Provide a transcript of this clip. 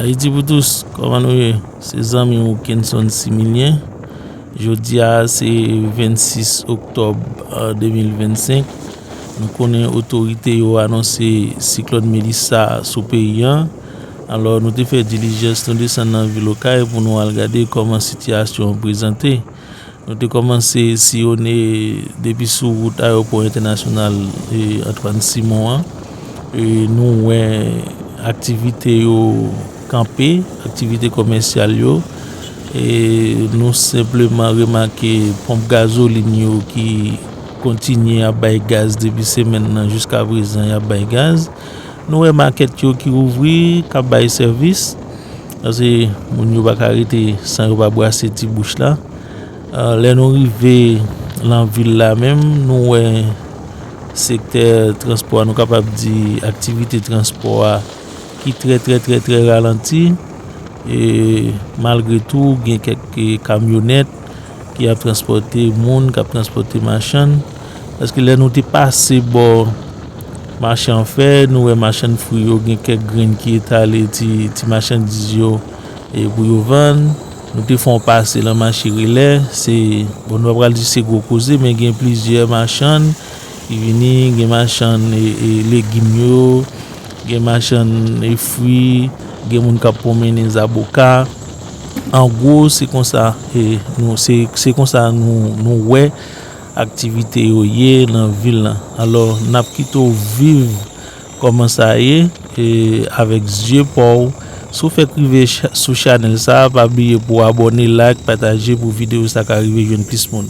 Haïti pour tous, comment nous ces amis qui sont 6 millions. Jeudi c'est 26 octobre 2025. Nous connaissons l'autorité qui a annoncé cyclone Mélissa sur le pays. Alors nous avons fait diligence, nous descendons dans la ville locale pour nous regarder comment la situation est présentée. Nous avons commencé à sillonner depuis sur la route aéroport international Antoine Simon. Et nous avons activité campé, activité commerciale. Et nous simplement remarqué pompe gasoline qui continue à bailler gaz depuis semaine jusqu'à présent, il y a bailler gaz. Nous remarqué qui ouvre, qui bailler service. Parce que nous ne pouvons pas arrêter sans pas brasser cette bouche là. Là nous arrivons dans la ville là même, nous secteur transport, nous capable dire activité transport qui très ralenti. Et malgré tout, il y a quelques camionnettes qui ont transporté monde, qui ont transporté machines. Parce que là, nous sommes passés bon marché en fer, nous avons machine fruits, il y a quelques graines qui sont allées, des machines d'isio et pour vendre. Nous faisons passer la marché relè. C'est bon, nous allons dire c'est gros causé, mais il y a plusieurs machines qui viennent, il y a machines et légumes, il y a machines et fruits. Il y a des gens qui promènent les avocats. En gros, c'est comme ça. Et nous, c'est comme ça nous ouais activité dans la ville. Alors, nous avons quitté vivre comment ça est et avec yeux pour si vous faites arriver sur Chanèl ça, pas oublier pour abonner, like, partager pour vidéo ça qui arrive jeune plus monde.